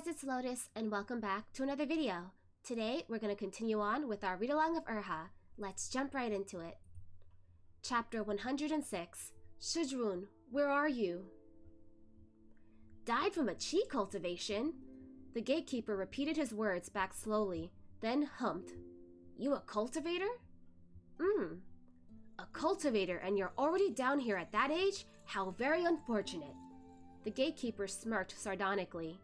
guys, it's Lotus, and welcome back to another video. Today, we're going to continue on with our read-along of Erha. Let's jump right into it. Chapter 106, Shizun, where are you? Died from a chi cultivation? The gatekeeper repeated his words back slowly, then hummed. You a cultivator? A cultivator, and you're already down here at that age? How very unfortunate. The gatekeeper smirked sardonically.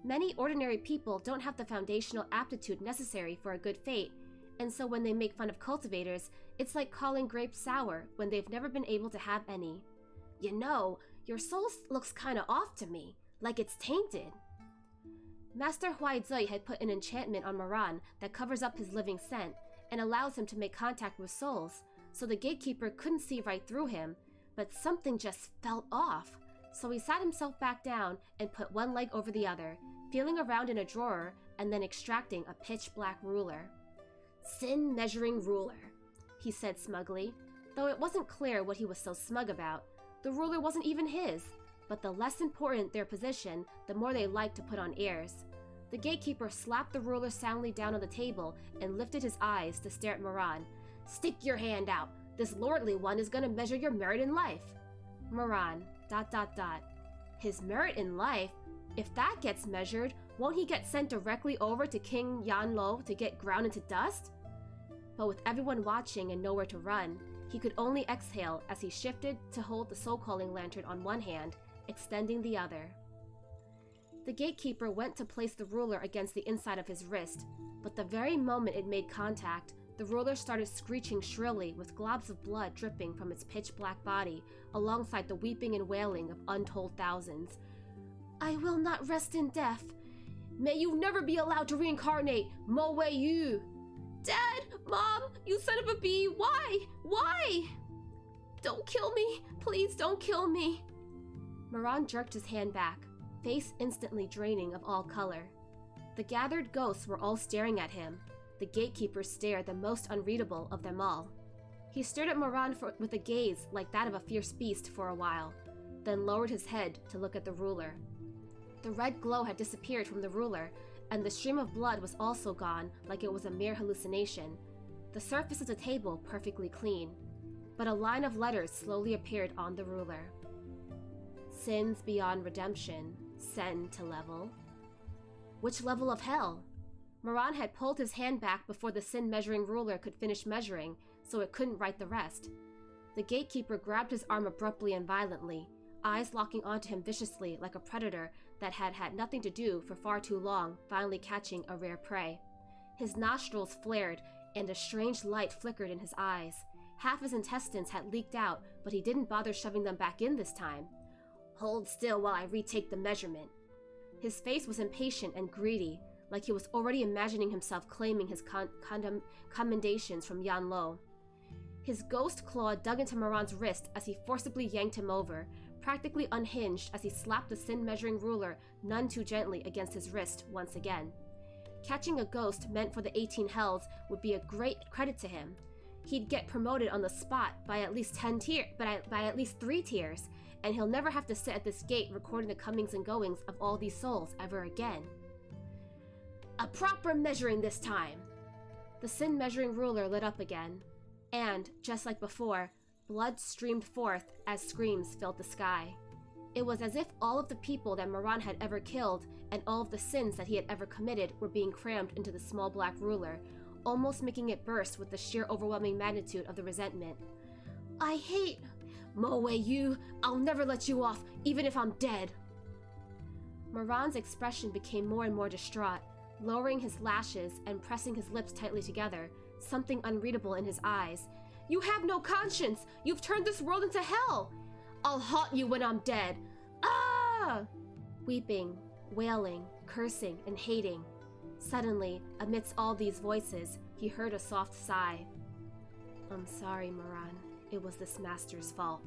Many ordinary people don't have the foundational aptitude necessary for a good fate, and so when they make fun of cultivators, it's like calling grapes sour when they've never been able to have any. You know, your soul looks kinda off to me, like it's tainted. Master Huaizui had put an enchantment on Moran that covers up his living scent and allows him to make contact with souls, so the gatekeeper couldn't see right through him, but something just felt off. So he sat himself back down and put one leg over the other, feeling around in a drawer and then extracting a pitch-black ruler. Sin measuring ruler, he said smugly, though it wasn't clear what he was so smug about. The ruler wasn't even his, but the less important their position, the more they liked to put on airs. The gatekeeper slapped the ruler soundly down on the table and lifted his eyes to stare at Moran. Stick your hand out. This lordly one is going to measure your merit in life. Moran, ... His merit in life? If that gets measured, won't he get sent directly over to King Yanlo to get ground into dust? But with everyone watching and nowhere to run, he could only exhale as he shifted to hold the soul-calling lantern on one hand, extending the other. The gatekeeper went to place the ruler against the inside of his wrist, but the very moment it made contact, the ruler started screeching shrilly with globs of blood dripping from its pitch-black body alongside the weeping and wailing of untold thousands. I will not rest in death. May you never be allowed to reincarnate, Mo Wei Yu. Dad! Mom! You son of a bee! Why? Why? Don't kill me! Please don't kill me! Moran jerked his hand back, face instantly draining of all color. The gathered ghosts were all staring at him. The gatekeeper stared the most unreadable of them all. He stared at Moran with a gaze like that of a fierce beast for a while, then lowered his head to look at the ruler. The red glow had disappeared from the ruler, and the stream of blood was also gone like it was a mere hallucination. The surface of the table perfectly clean, but a line of letters slowly appeared on the ruler. Sins beyond redemption, send to level. Which level of hell? Moran had pulled his hand back before the sin-measuring ruler could finish measuring, so it couldn't write the rest. The gatekeeper grabbed his arm abruptly and violently, eyes locking onto him viciously like a predator that had had nothing to do for far too long, finally catching a rare prey. His nostrils flared, and a strange light flickered in his eyes. Half his intestines had leaked out, but he didn't bother shoving them back in this time. Hold still while I retake the measurement. His face was impatient and greedy, like he was already imagining himself claiming his commendations from Yanlo. His ghost claw dug into Moran's wrist as he forcibly yanked him over, practically unhinged as he slapped the sin-measuring ruler none too gently against his wrist once again. Catching a ghost meant for the 18 hells would be a great credit to him. He'd get promoted on the spot by at least 3 tiers, and he'll never have to sit at this gate recording the comings and goings of all these souls ever again. A proper measuring this time! The sin-measuring ruler lit up again, and, just like before, blood streamed forth as screams filled the sky. It was as if all of the people that Moran had ever killed and all of the sins that he had ever committed were being crammed into the small black ruler, almost making it burst with the sheer overwhelming magnitude of the resentment. I hate... Mo Wei Yu, I'll never let you off, even if I'm dead! Moran's expression became more and more distraught, lowering his lashes and pressing his lips tightly together, something unreadable in his eyes. You have no conscience! You've turned this world into hell! I'll haunt you when I'm dead! Ah! Weeping, wailing, cursing, and hating. Suddenly, amidst all these voices, he heard a soft sigh. I'm sorry, Moran. It was this master's fault.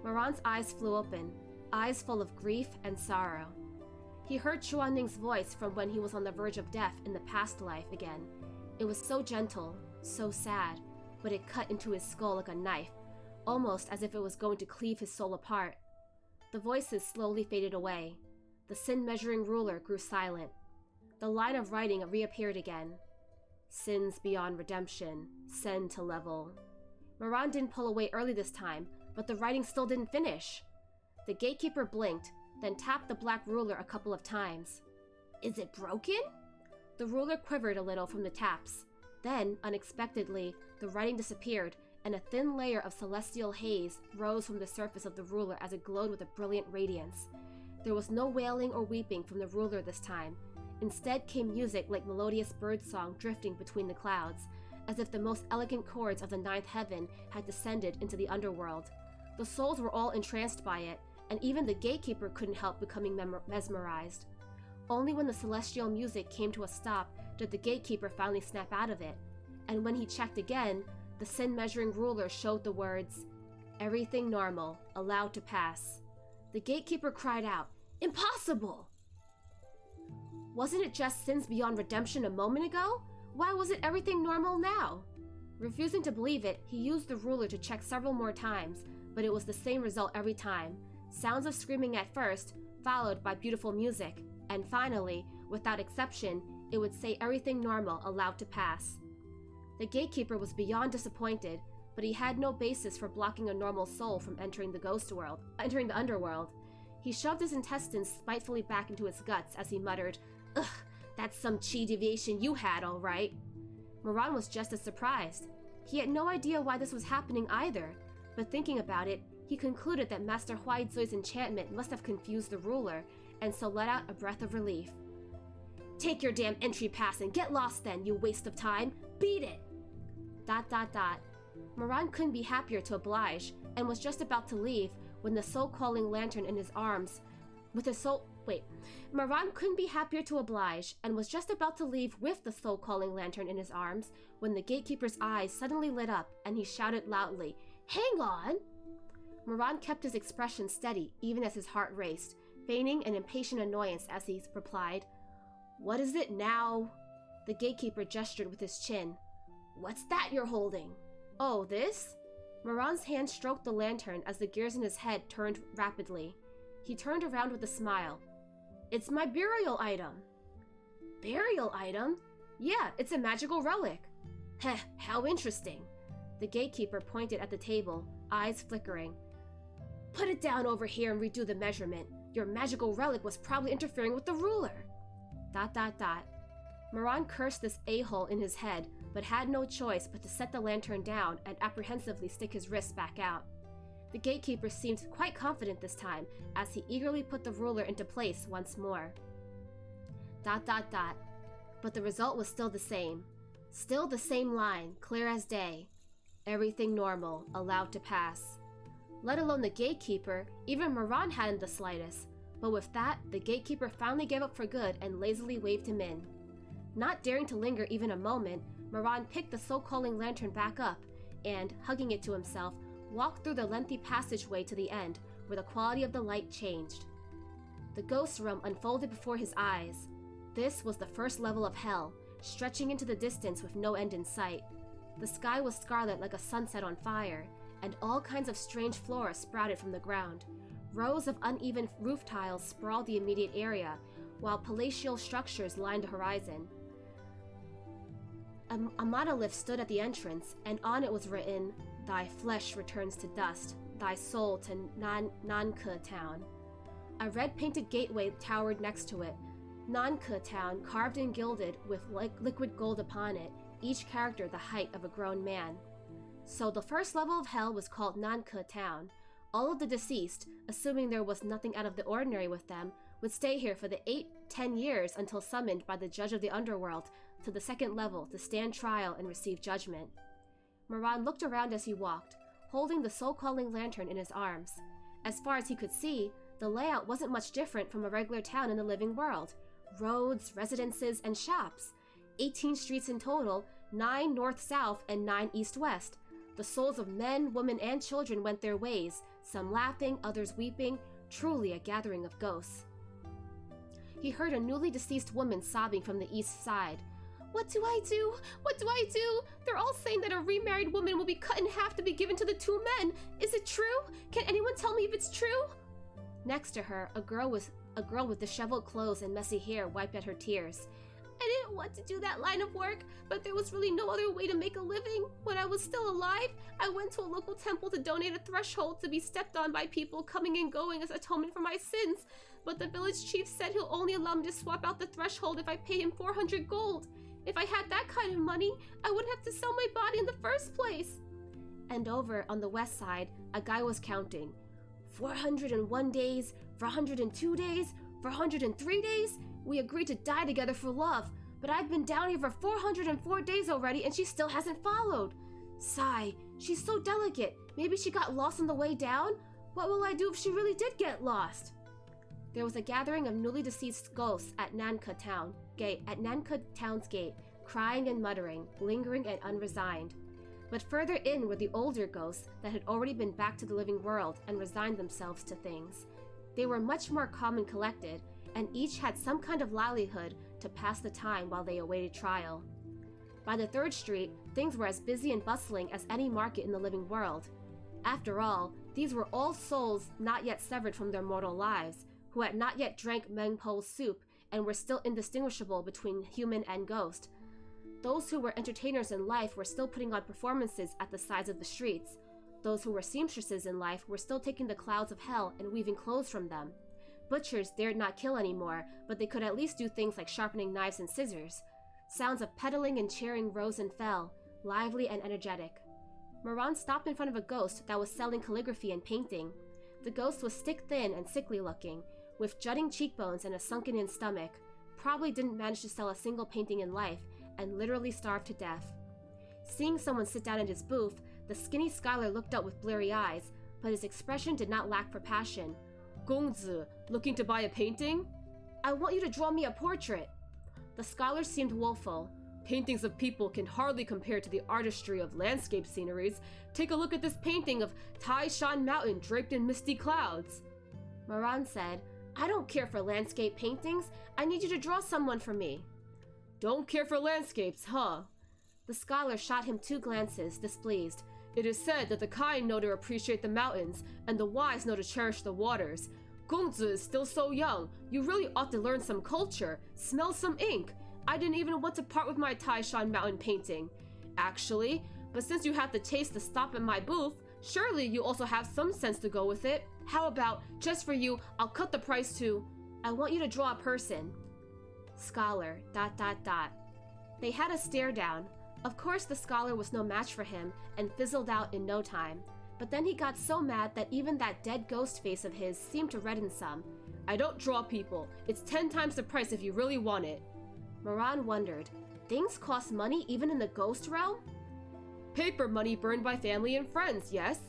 Moran's eyes flew open, eyes full of grief and sorrow. He heard Chuanning's voice from when he was on the verge of death in the past life again. It was so gentle, so sad, but it cut into his skull like a knife, almost as if it was going to cleave his soul apart. The voices slowly faded away. The sin-measuring ruler grew silent. The line of writing reappeared again. Sins beyond redemption, send to level. Moran didn't pull away early this time, but the writing still didn't finish. The gatekeeper blinked, then tapped the black ruler a couple of times. Is it broken? The ruler quivered a little from the taps. Then, unexpectedly, the writing disappeared, and a thin layer of celestial haze rose from the surface of the ruler as it glowed with a brilliant radiance. There was no wailing or weeping from the ruler this time. Instead came music like melodious birdsong drifting between the clouds, as if the most elegant chords of the ninth heaven had descended into the underworld. The souls were all entranced by it, and even the gatekeeper couldn't help becoming mesmerized. Only when the celestial music came to a stop did the gatekeeper finally snap out of it, and when he checked again, the sin-measuring ruler showed the words, "Everything normal, allowed to pass." The gatekeeper cried out, "Impossible!" Wasn't it just sins beyond redemption a moment ago? Why was it everything normal now? Refusing to believe it, he used the ruler to check several more times, but it was the same result every time. Sounds of screaming at first, followed by beautiful music, and finally, without exception, it would say everything normal allowed to pass. The gatekeeper was beyond disappointed, but he had no basis for blocking a normal soul from entering the underworld. He shoved his intestines spitefully back into his guts as he muttered, "Ugh, that's some chi deviation you had, all right." Moran was just as surprised. He had no idea why this was happening either, but thinking about it, he concluded that Master Huaizui's enchantment must have confused the ruler, and so let out a breath of relief. "Take your damn entry pass and get lost then, you waste of time! Beat it!" ... Moran couldn't be happier to oblige, and was just about to leave when the soul-calling lantern in his arms... Moran couldn't be happier to oblige, and was just about to leave with the soul-calling lantern in his arms when the gatekeeper's eyes suddenly lit up, and he shouted loudly, "Hang on!" Moran kept his expression steady even as his heart raced, feigning an impatient annoyance as he replied, "What is it now?" The gatekeeper gestured with his chin. "What's that you're holding?" "Oh, this?" Moran's hand stroked the lantern as the gears in his head turned rapidly. He turned around with a smile. "It's my burial item." "Burial item?" "Yeah, it's a magical relic." "Heh, how interesting." The gatekeeper pointed at the table, eyes flickering. "Put it down over here and redo the measurement. Your magical relic was probably interfering with the ruler." ... Moran cursed this a-hole in his head, but had no choice but to set the lantern down and apprehensively stick his wrists back out. The gatekeeper seemed quite confident this time, as he eagerly put the ruler into place once more. ... But the result was still the same. Still the same line, clear as day. Everything normal, allowed to pass. Let alone the gatekeeper, even Moran hadn't the slightest. But with that, the gatekeeper finally gave up for good and lazily waved him in. Not daring to linger even a moment, Moran picked the soul-calling lantern back up and, hugging it to himself, walked through the lengthy passageway to the end, where the quality of the light changed. The ghost realm unfolded before his eyes. This was the first level of hell, stretching into the distance with no end in sight. The sky was scarlet like a sunset on fire, and all kinds of strange flora sprouted from the ground. Rows of uneven roof tiles sprawled the immediate area, while palatial structures lined the horizon. A monolith stood at the entrance, and on it was written, "Thy flesh returns to dust, thy soul to Nanke Town." A red-painted gateway towered next to it, Nanke Town carved and gilded with liquid gold upon it, each character the height of a grown man. So the first level of hell was called Nanke Town. All of the deceased, assuming there was nothing out of the ordinary with them, would stay here for the 8-10 years until summoned by the judge of the underworld to the second level to stand trial and receive judgment. Moran looked around as he walked, holding the soul-calling lantern in his arms. As far as he could see, the layout wasn't much different from a regular town in the living world. Roads, residences, and shops. 18 streets in total, 9 north-south and 9 east-west. The souls of men, women, and children went their ways, some laughing, others weeping, truly a gathering of ghosts. He heard a newly deceased woman sobbing from the east side. "What do I do? What do I do? They're all saying that a remarried woman will be cut in half to be given to the 2 men. Is it true? Can anyone tell me if it's true?" Next to her, a girl A girl with disheveled clothes and messy hair wiped at her tears. I didn't want to do that line of work, but there was really no other way to make a living. When I was still alive, I went to a local temple to donate a threshold to be stepped on by people coming and going as atonement for my sins. But the village chief said he'll only allow me to swap out the threshold if I pay him 400 gold. If I had that kind of money, I wouldn't have to sell my body in the first place. And over on the west side, a guy was counting. 401 days, 402 days, 403 days? We agreed to die together for love, but I've been down here for 404 days already and she still hasn't followed. Sigh, she's so delicate. Maybe she got lost on the way down? What will I do if she really did get lost? There was a gathering of newly deceased ghosts at Nanka Town's gate, crying and muttering, lingering and unresigned. But further in were the older ghosts that had already been back to the living world and resigned themselves to things. They were much more calm and collected, and each had some kind of livelihood to pass the time while they awaited trial. By the third street, things were as busy and bustling as any market in the living world. After all, these were all souls not yet severed from their mortal lives, who had not yet drank Mengpo's soup and were still indistinguishable between human and ghost. Those who were entertainers in life were still putting on performances at the sides of the streets. Those who were seamstresses in life were still taking the clouds of hell and weaving clothes from them. Butchers dared not kill anymore, but they could at least do things like sharpening knives and scissors. Sounds of pedaling and cheering rose and fell, lively and energetic. Moran stopped in front of a ghost that was selling calligraphy and painting. The ghost was stick-thin and sickly-looking, with jutting cheekbones and a sunken-in stomach, probably didn't manage to sell a single painting in life, and literally starved to death. Seeing someone sit down at his booth, the skinny scholar looked up with bleary eyes, but his expression did not lack for passion. Gongzi, looking to buy a painting? I want you to draw me a portrait. The scholar seemed woeful. Paintings of people can hardly compare to the artistry of landscape sceneries. Take a look at this painting of Taishan Mountain draped in misty clouds. Moran said, I don't care for landscape paintings. I need you to draw someone for me. Don't care for landscapes, huh? The scholar shot him 2 glances, displeased. It is said that the kind know to appreciate the mountains, and the wise know to cherish the waters. Gongzi is still so young. You really ought to learn some culture. Smell some ink. I didn't even want to part with my Taishan Mountain painting. Actually, but since you have the taste to stop at my booth, surely you also have some sense to go with it. How about, just for you, I'll cut the price to... I want you to draw a person. Scholar, ... They had a stare down. Of course the scholar was no match for him, and fizzled out in no time. But then he got so mad that even that dead ghost face of his seemed to redden some. I don't draw people. It's 10 times the price if you really want it. Moran wondered, things cost money even in the ghost realm? Paper money burned by family and friends, yes?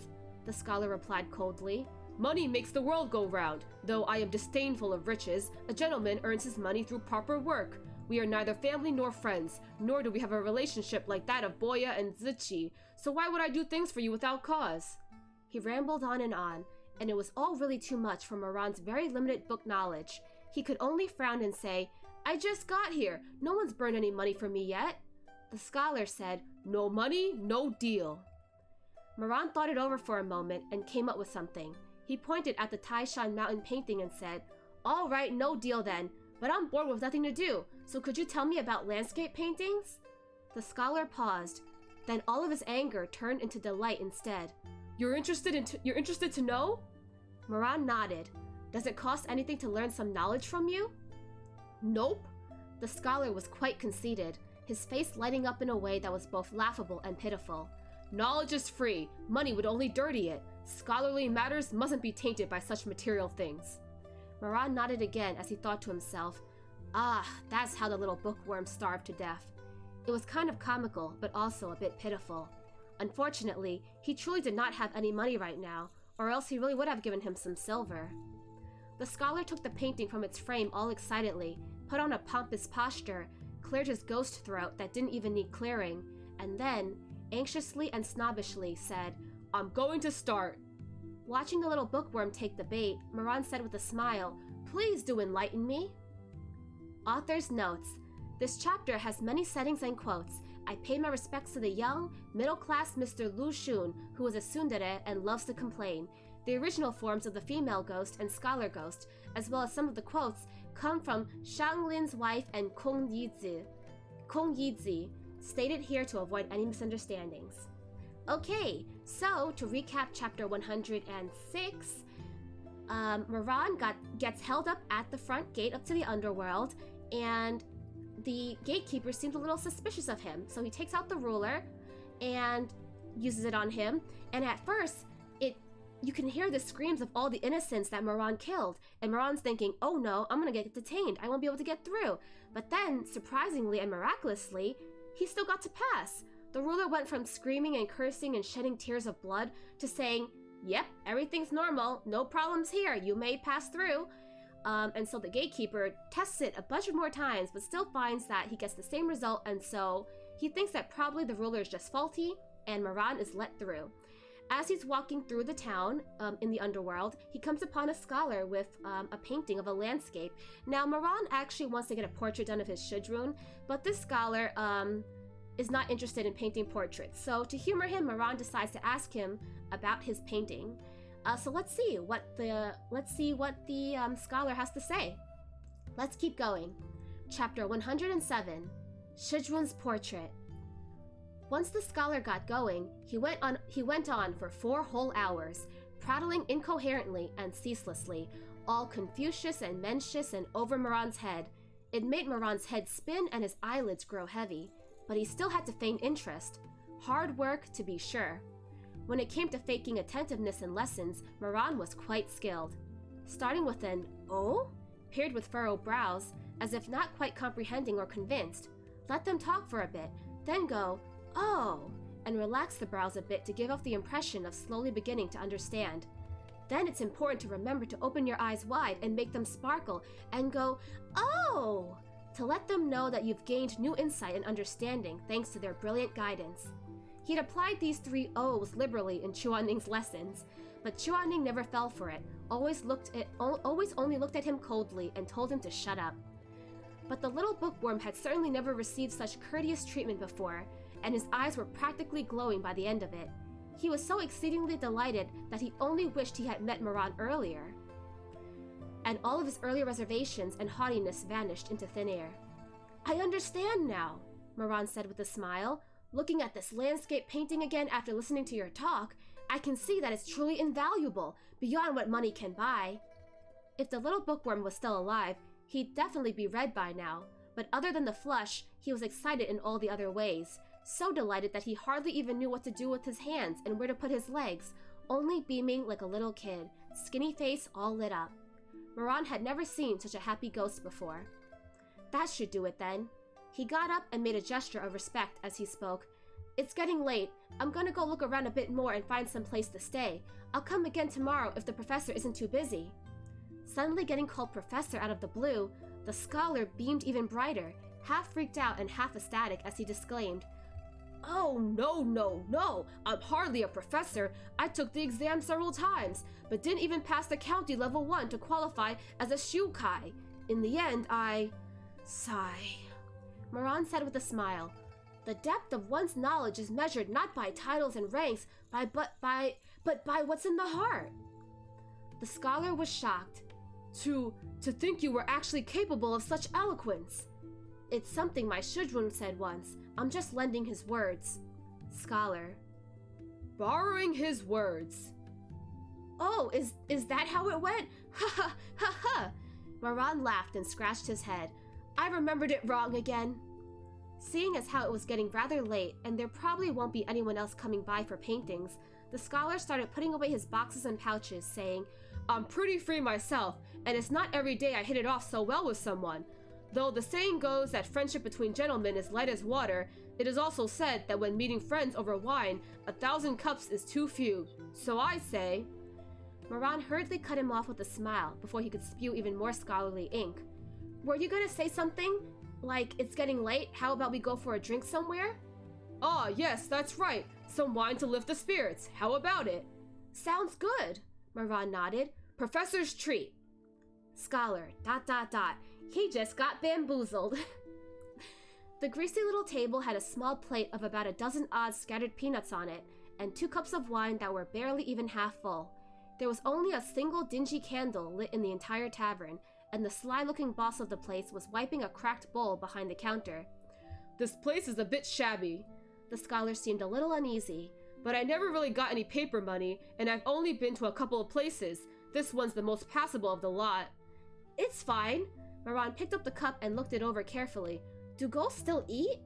The scholar replied coldly. Money makes the world go round. Though I am disdainful of riches, a gentleman earns his money through proper work. We are neither family nor friends, nor do we have a relationship like that of Boya and Zichi, so why would I do things for you without cause? He rambled on, and it was all really too much for Moran's very limited book knowledge. He could only frown and say, I just got here. No one's burned any money for me yet. The scholar said, no money, no deal. Moran thought it over for a moment and came up with something. He pointed at the Taishan Mountain painting and said, all right, no deal then, but I'm bored with nothing to do, so could you tell me about landscape paintings? The scholar paused, then all of his anger turned into delight instead. You're interested to know? Moran nodded. Does it cost anything to learn some knowledge from you? Nope. The scholar was quite conceited, his face lighting up in a way that was both laughable and pitiful. Knowledge is free. Money would only dirty it. Scholarly matters mustn't be tainted by such material things. Moran nodded again as he thought to himself, ah, that's how the little bookworm starved to death. It was kind of comical, but also a bit pitiful. Unfortunately, he truly did not have any money right now, or else he really would have given him some silver. The scholar took the painting from its frame all excitedly, put on a pompous posture, cleared his ghost throat that didn't even need clearing, and then, anxiously and snobbishly, said, I'm going to start. Watching the little bookworm take the bait, Moran said with a smile, Please do enlighten me. Author's notes. This chapter has many settings and quotes. I pay my respects to the young, middle-class Mr. Lu Shun, who is a tsundere and loves to complain, the original forms of the female ghost and scholar ghost, as well as some of the quotes, come from Shang Lin's wife and Kong Yizi, stated here to avoid any misunderstandings. Okay, so to recap chapter 106, Moran gets held up at the front gate up to the underworld, and the gatekeeper seems a little suspicious of him, so he takes out the ruler and uses it on him, and at first, you can hear the screams of all the innocents that Moran killed, and Moran's thinking, oh no, I'm gonna get detained, I won't be able to get through. But then, surprisingly and miraculously, he still got to pass. The ruler went from screaming and cursing and shedding tears of blood to saying, yep, everything's normal, no problems here, you may pass through. And so the gatekeeper tests it a bunch of more times, but still finds that he gets the same result, and so he thinks that probably the ruler is just faulty, and Moran is let through. As he's walking through the town in the underworld, he comes upon a scholar with a painting of a landscape. Now, Moran actually wants to get a portrait done of his Shizun, but this scholar is not interested in painting portraits. So to humor him, Moran decides to ask him about his painting. So let's see what the scholar has to say. Let's keep going. Chapter 107, Shizun's Portrait. Once the scholar got going, he went on for 4 whole hours, prattling incoherently and ceaselessly, all Confucius and Mencius and over Moran's head. It made Moran's head spin and his eyelids grow heavy, but he still had to feign interest. Hard work, to be sure. When it came to faking attentiveness in lessons, Moran was quite skilled. Starting with an "oh?" paired with furrowed brows, as if not quite comprehending or convinced. Let them talk for a bit, then go, "Oh," and relax the brows a bit to give off the impression of slowly beginning to understand. Then it's important to remember to open your eyes wide and make them sparkle and go, "Oh," to let them know that you've gained new insight and understanding thanks to their brilliant guidance. He'd applied these 3 O's liberally in Chuanning's lessons, but Chuanning never fell for it, always only looked at him coldly and told him to shut up. But the little bookworm had certainly never received such courteous treatment before, and his eyes were practically glowing by the end of it. He was so exceedingly delighted that he only wished he had met Moran earlier, and all of his earlier reservations and haughtiness vanished into thin air. "I understand now," Moran said with a smile. "Looking at this landscape painting again after listening to your talk, I can see that it's truly invaluable, beyond what money can buy." If the little bookworm was still alive, he'd definitely be red by now, but other than the flush, he was excited in all the other ways. So delighted that he hardly even knew what to do with his hands and where to put his legs, only beaming like a little kid, skinny face all lit up. Moran had never seen such a happy ghost before. That should do it then. He got up and made a gesture of respect as he spoke. "It's getting late. I'm gonna go look around a bit more and find some place to stay. I'll come again tomorrow if the professor isn't too busy." Suddenly getting called professor out of the blue, the scholar beamed even brighter, half freaked out and half ecstatic as he disclaimed, "Oh, no, I'm hardly a professor. I took the exam several times, but didn't even pass the county level 1 to qualify as a shukai. In the end, I..." Sigh. Moran said with a smile, "The depth of one's knowledge is measured not by titles and ranks, but by what's in the heart." The scholar was shocked. To think you were actually capable of such eloquence." "It's something my Shizun said once. I'm just lending his words." Scholar. "Borrowing his words." "Oh, is that how it went? Ha ha ha ha." Moran laughed and scratched his head. "I remembered it wrong again." Seeing as how it was getting rather late, and there probably won't be anyone else coming by for paintings, the scholar started putting away his boxes and pouches, saying, "I'm pretty free myself, and it's not every day I hit it off so well with someone. Though the saying goes that friendship between gentlemen is light as water, it is also said that when meeting friends over wine, 1,000 cups is too few. So I say..." Moran hurriedly cut him off with a smile before he could spew even more scholarly ink. "Were you gonna say something? Like, it's getting late, how about we go for a drink somewhere?" "Ah, yes, that's right. Some wine to lift the spirits. How about it?" "Sounds good," Moran nodded. "Professor's treat." Scholar, ... He just got bamboozled. The greasy little table had a small plate of about a dozen odd scattered peanuts on it, and 2 cups of wine that were barely even half full. There was only a single dingy candle lit in the entire tavern, and the sly-looking boss of the place was wiping a cracked bowl behind the counter. This place is a bit shabby. The scholar seemed a little uneasy. But I never really got any paper money, and I've only been to a couple of places. This one's the most passable of the lot. It's fine. Moran picked up the cup and looked it over carefully. Do ghosts still eat?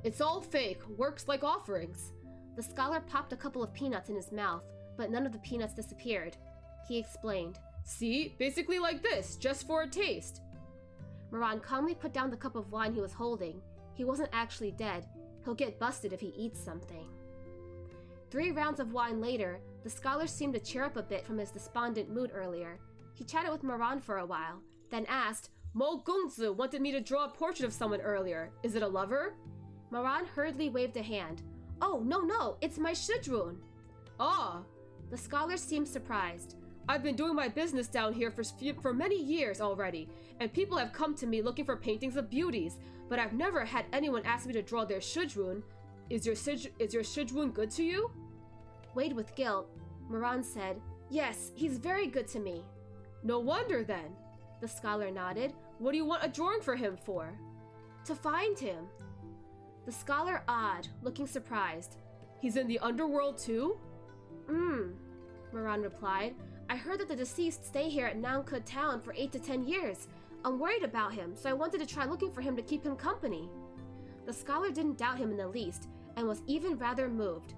It's all fake, works like offerings. The scholar popped a couple of peanuts in his mouth, but none of the peanuts disappeared. He explained. See, basically like this, just for a taste. Moran calmly put down the cup of wine he was holding. He wasn't actually dead. He'll get busted if he eats something. 3 rounds of wine later, the scholar seemed to cheer up a bit from his despondent mood earlier. He chatted with Moran for a while, then asked, Mo Gongzi wanted me to draw a portrait of someone earlier. Is it a lover? Moran hurriedly waved a hand. Oh, no, it's my Shizun. Ah. The scholar seemed surprised. I've been doing my business down here for many years already, and people have come to me looking for paintings of beauties, but I've never had anyone ask me to draw their Shizun. Is your Shizun good to you? Weighed with guilt, Moran said, Yes, he's very good to me. No wonder then. The scholar nodded. What do you want a drawing for him for? To find him. The scholar awed, looking surprised. He's in the underworld too? Moran replied. I heard that the deceased stay here at Nangke town for 8 to 10 years. I'm worried about him, so I wanted to try looking for him to keep him company. The scholar didn't doubt him in the least, and was even rather moved.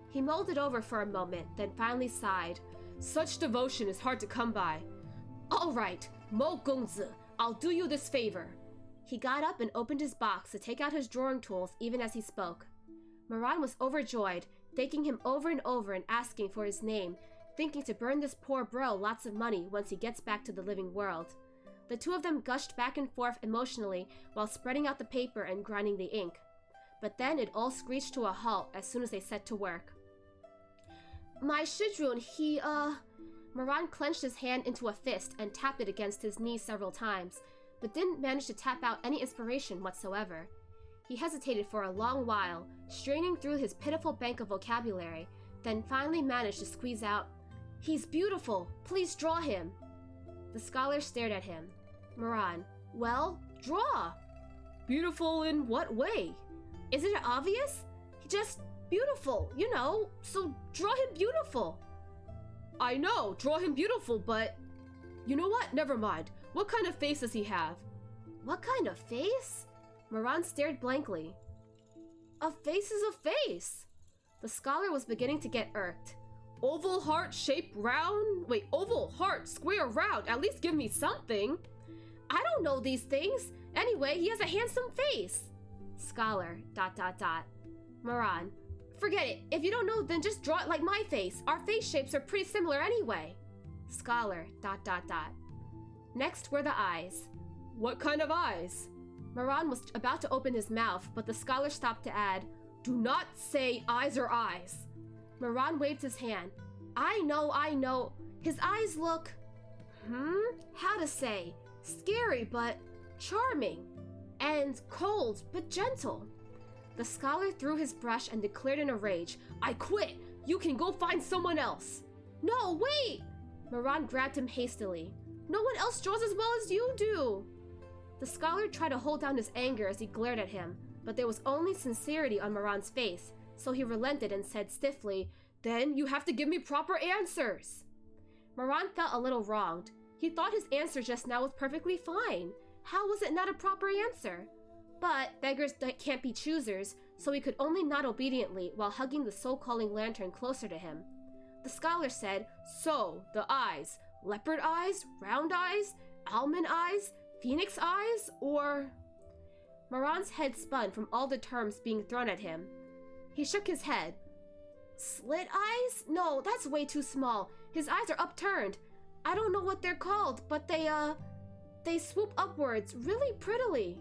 He mulled it over for a moment, then finally sighed. Such devotion is hard to come by. All right, Mo Gongzi, I'll do you this favor. He got up and opened his box to take out his drawing tools even as he spoke. Moran was overjoyed, thanking him over and over and asking for his name, thinking to burn this poor bro lots of money once he gets back to the living world. The two of them gushed back and forth emotionally while spreading out the paper and grinding the ink. But then it all screeched to a halt as soon as they set to work. My Shizun, Moran clenched his hand into a fist and tapped it against his knee several times, but didn't manage to tap out any inspiration whatsoever. He hesitated for a long while, straining through his pitiful bank of vocabulary, then finally managed to squeeze out, He's beautiful! Please draw him! The scholar stared at him. Moran, well, draw! Beautiful in what way? Isn't it obvious? Just beautiful, so draw him beautiful. I know, draw him beautiful, but... You know what? Never mind. What kind of face does he have? What kind of face? Moran stared blankly. A face is a face! The scholar was beginning to get irked. Oval, heart, shape, round? Wait, oval, heart, square, round. At least give me something. I don't know these things. Anyway, he has a handsome face. Scholar, ... Moran, forget it. If you don't know, then just draw it like my face. Our face shapes are pretty similar anyway. Scholar, ... Next were the eyes. What kind of eyes? Moran was about to open his mouth, but the scholar stopped to add, Do not say eyes are eyes. Moran waved his hand. I know. His eyes look... How to say? Scary, but charming. And cold, but gentle. The scholar threw his brush and declared in a rage, I quit! You can go find someone else! No, wait! Moran grabbed him hastily. No one else draws as well as you do! The scholar tried to hold down his anger as he glared at him, but there was only sincerity on Moran's face, so he relented and said stiffly, Then you have to give me proper answers! Moran felt a little wronged. He thought his answer just now was perfectly fine. How was it not a proper answer? But beggars can't be choosers, so he could only nod obediently while hugging the soul-calling lantern closer to him. The scholar said, So, the eyes. Leopard eyes? Round eyes? Almond eyes? Phoenix eyes? Or... Moran's head spun from all the terms being thrown at him. He shook his head. Slit eyes? No, that's way too small. His eyes are upturned. I don't know what they're called, but they swoop upwards really prettily.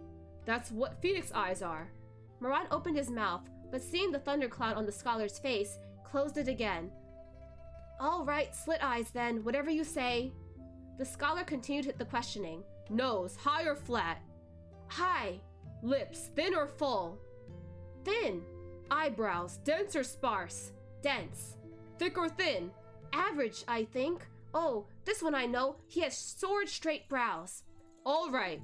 That's what phoenix eyes are. Moran opened his mouth, but seeing the thundercloud on the scholar's face, closed it again. All right, slit eyes then, whatever you say. The scholar continued the questioning. Nose, high or flat? High. Lips, thin or full? Thin. Eyebrows, dense or sparse? Dense. Thick or thin? Average, I think. Oh, this one I know. He has sword-straight brows. All right.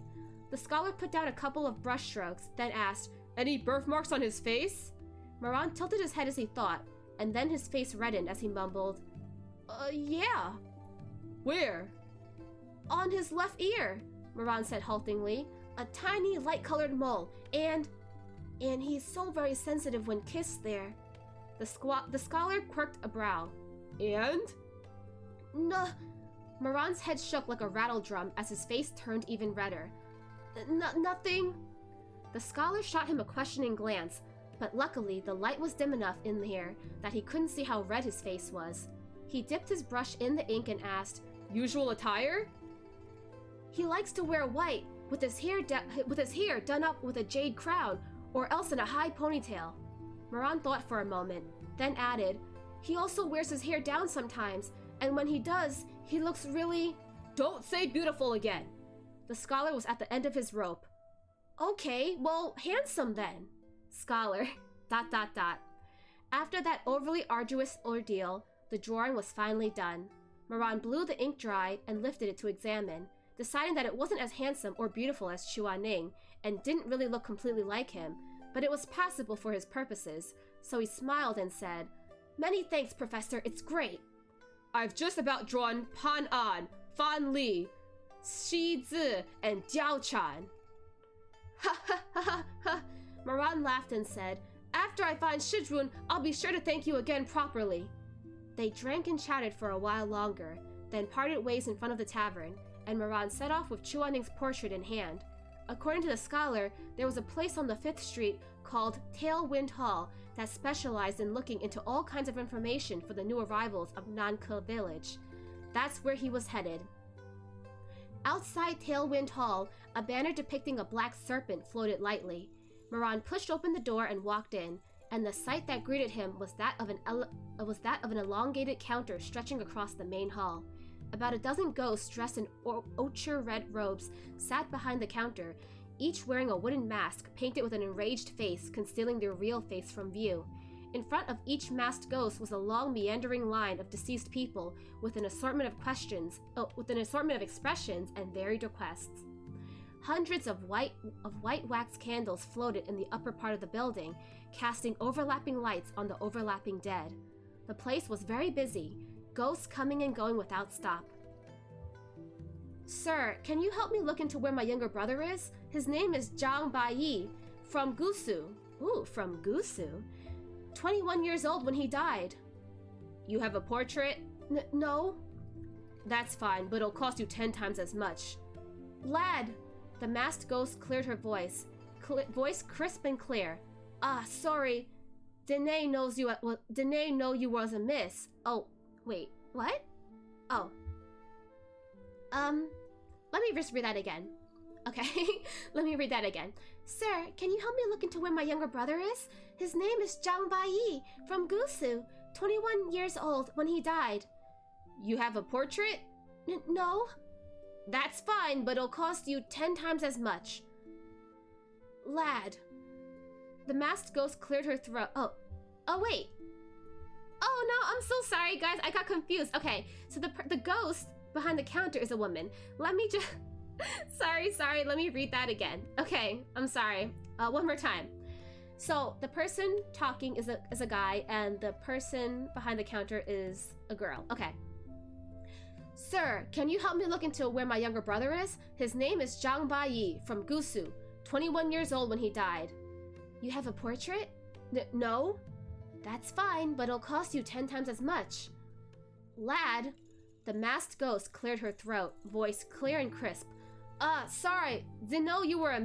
The scholar put down a couple of brush strokes, then asked, Any birthmarks on his face? Moran tilted his head as he thought, and then his face reddened as he mumbled, yeah. Where? On his left ear, Moran said haltingly. A tiny, light-colored mole, and he's so very sensitive when kissed there. The scholar quirked a brow. And? No. Moran's head shook like a rattle drum as his face turned even redder. Nothing. The scholar shot him a questioning glance, but luckily the light was dim enough in here that he couldn't see how red his face was. He dipped his brush in the ink and asked, Usual attire? He likes to wear white, with his hair done up with a jade crown, or else in a high ponytail. Moran thought for a moment, then added, He also wears his hair down sometimes, and when he does, he looks really... Don't say beautiful again. The scholar was at the end of his rope. Okay, well, handsome then. Scholar, ... After that overly arduous ordeal, the drawing was finally done. Moran blew the ink dry and lifted it to examine, deciding that it wasn't as handsome or beautiful as Chuaning, and didn't really look completely like him, but it was passable for his purposes, so he smiled and said, Many thanks, Professor, it's great. I've just about drawn Pan An, Fan Li, Shi Zi, and Jiao Chan. Ha ha ha ha ha! Moran laughed and said, After I find Shizun, I'll be sure to thank you again properly. They drank and chatted for a while longer, then parted ways in front of the tavern, and Moran set off with Chuaning's portrait in hand. According to the scholar, there was a place on the 5th Street called Tailwind Hall that specialized in looking into all kinds of information for the new arrivals of Nanke Village. That's where he was headed. Outside Tailwind Hall, a banner depicting a black serpent floated lightly. Moran pushed open the door and walked in, and the sight that greeted him was that of an elongated counter stretching across the main hall. About a dozen ghosts dressed in ochre red robes sat behind the counter, each wearing a wooden mask painted with an enraged face concealing their real face from view. In front of each masked ghost was a long meandering line of deceased people with an assortment of expressions and varied requests. Hundreds of white wax candles floated in the upper part of the building, casting overlapping lights on the overlapping dead. The place was very busy, ghosts coming and going without stop. Sir, can you help me look into where my younger brother is? His name is Zhang Baiyi, from Gusu. Ooh, from Gusu. 21 years old when he died. You have a portrait? No. That's fine, but it'll cost you 10 times as much. Lad, the masked ghost cleared her voice. Voice crisp and clear. Sorry. Danae know you was a miss. Oh, wait, what? Oh. Let me just read that again. Okay, let me read that again. Sir, can you help me look into where my younger brother is? His name is Zhang Baiyi, from Gusu, 21 years old when he died. You have a portrait? No. That's fine, but it'll cost you 10 times as much. Lad. The masked ghost cleared her throat. Oh, wait. Oh, no, I'm so sorry, guys. I got confused. Okay, so the ghost behind the counter is a woman. Let me just... sorry, let me read that again. Okay, I'm sorry. One more time. So, the person talking is a guy, and the person behind the counter is a girl. Okay. Sir, can you help me look into where my younger brother is? His name is Zhang Baiyi, from Gusu, 21 years old when he died. You have a portrait? No. That's fine, but it'll cost you 10 times as much. Lad. The masked ghost cleared her throat, voice clear and crisp. Sorry, didn't know you were a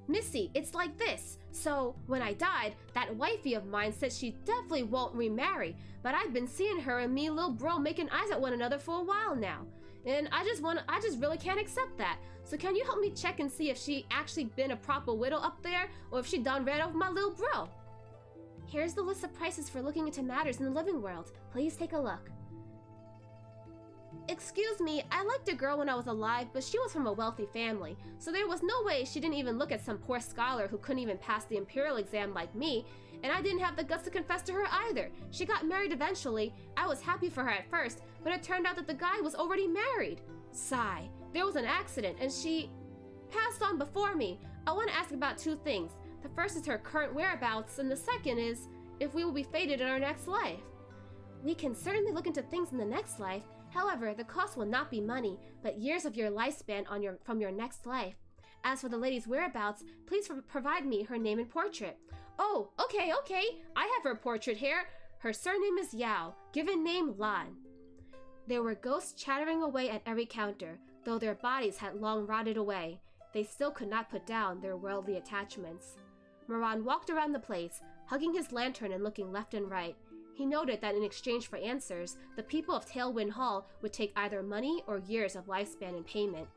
Missy, it's like this. So, when I died, that wifey of mine said she definitely won't remarry, but I've been seeing her and me little bro making eyes at one another for a while now. And I just really can't accept that. So can you help me check and see if she actually been a proper widow up there, or if she done ran off my little bro? Here's the list of prices for looking into matters in the living world. Please take a look. Excuse me, I liked a girl when I was alive, but she was from a wealthy family, so there was no way she didn't even look at some poor scholar who couldn't even pass the imperial exam like me, and I didn't have the guts to confess to her either. She got married eventually. I was happy for her at first, but it turned out that the guy was already married. Sigh. There was an accident, and she passed on before me. I want to ask about two things. The first is her current whereabouts, and the second is if we will be fated in our next life. We can certainly look into things in the next life. However, the cost will not be money, but years of your lifespan from your next life. As for the lady's whereabouts, please provide me her name and portrait. Oh, okay. I have her portrait here. Her surname is Yao, given name Lan. There were ghosts chattering away at every counter, though their bodies had long rotted away. They still could not put down their worldly attachments. Moran walked around the place, hugging his lantern and looking left and right. He noted that in exchange for answers, the people of Tailwind Hall would take either money or years of lifespan in payment.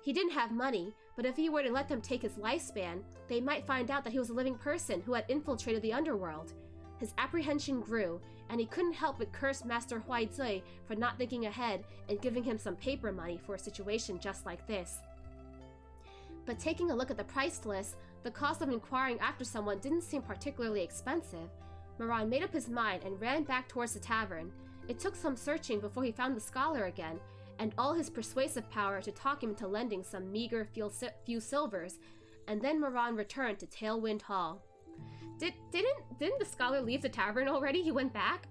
He didn't have money, but if he were to let them take his lifespan, they might find out that he was a living person who had infiltrated the underworld. His apprehension grew, and he couldn't help but curse Master Huaizui for not thinking ahead and giving him some paper money for a situation just like this. But taking a look at the price list, the cost of inquiring after someone didn't seem particularly expensive. Moran made up his mind and ran back towards the tavern. It took some searching before he found the scholar again, and all his persuasive power to talk him into lending some meager few silvers, and then Moran returned to Tailwind Hall. Didn't the scholar leave the tavern already? He went back?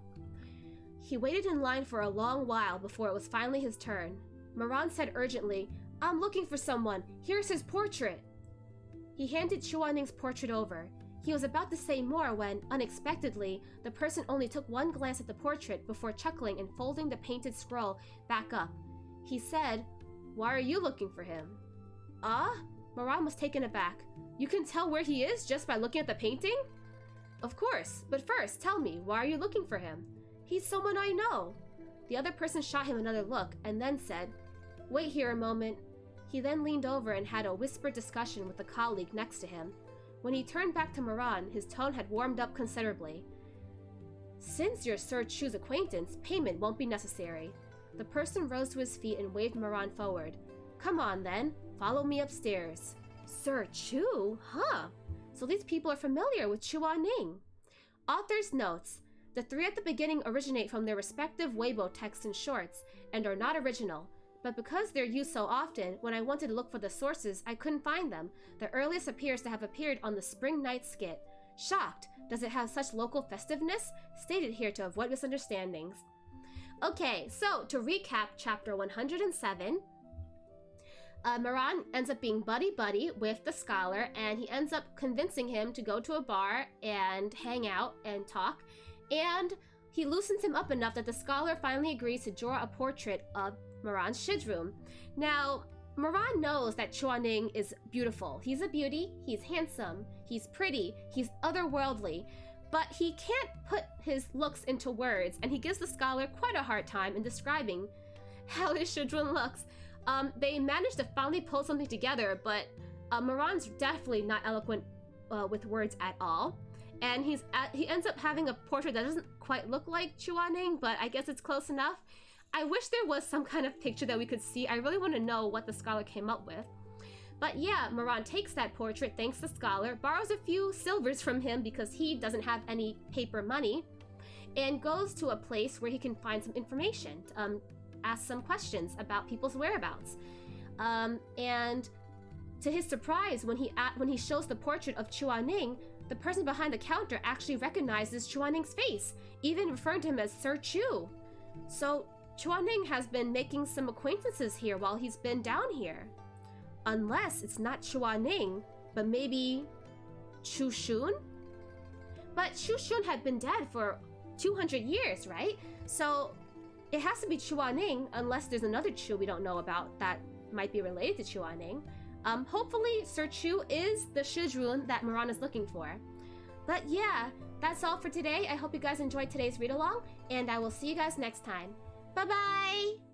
He waited in line for a long while before it was finally his turn. Moran said urgently, "I'm looking for someone. Here's his portrait." He handed Chuaning's portrait over. He was about to say more when, unexpectedly, the person only took one glance at the portrait before chuckling and folding the painted scroll back up. He said, "Why are you looking for him?" "Ah?" Moran was taken aback. "You can tell where he is just by looking at the painting?" "Of course, but first, tell me, why are you looking for him?" "He's someone I know." The other person shot him another look and then said, "Wait here a moment." He then leaned over and had a whispered discussion with the colleague next to him. When he turned back to Moran, his tone had warmed up considerably. "Since you're Sir Chu's acquaintance, payment won't be necessary." The person rose to his feet and waved Moran forward. "Come on then, follow me upstairs." Sir Chu? Huh. So these people are familiar with Chuaning. Author's notes. The three at the beginning originate from their respective Weibo texts and shorts, and are not original. But because they're used so often, when I wanted to look for the sources, I couldn't find them. The earliest appears to have appeared on the Spring Night skit. Shocked. Does it have such local festiveness? Stated here to avoid misunderstandings. Okay, so to recap chapter 107, Moran ends up being buddy-buddy with the scholar, and he ends up convincing him to go to a bar and hang out and talk, and he loosens him up enough that the scholar finally agrees to draw a portrait of Moran's Shizun. Now, Moran knows that Chuaning is beautiful. He's a beauty, he's handsome, he's pretty, he's otherworldly, but he can't put his looks into words, and he gives the scholar quite a hard time in describing how his Shizun looks. They managed to finally pull something together, but Moran's definitely not eloquent with words at all. And he ends up having a portrait that doesn't quite look like Chuaning, but I guess it's close enough. I wish there was some kind of picture that we could see. I really want to know what the scholar came up with. But yeah, Moran takes that portrait, thanks the scholar, borrows a few silvers from him because he doesn't have any paper money, and goes to a place where he can find some information, ask some questions about people's whereabouts. And to his surprise, when he shows the portrait of Chuaning, the person behind the counter actually recognizes Chuaning's face, even referring to him as Sir Chu. So Chuaning has been making some acquaintances here while he's been down here. Unless it's not Chuaning, but maybe Chu Shun? But Chu Shun had been dead for 200 years, right? So it has to be Chuaning, unless there's another Chu we don't know about that might be related to Chuaning. Hopefully Sir Chu is the Shizun that Moran is looking for. But yeah, that's all for today. I hope you guys enjoyed today's read-along, and I will see you guys next time. Bye-bye!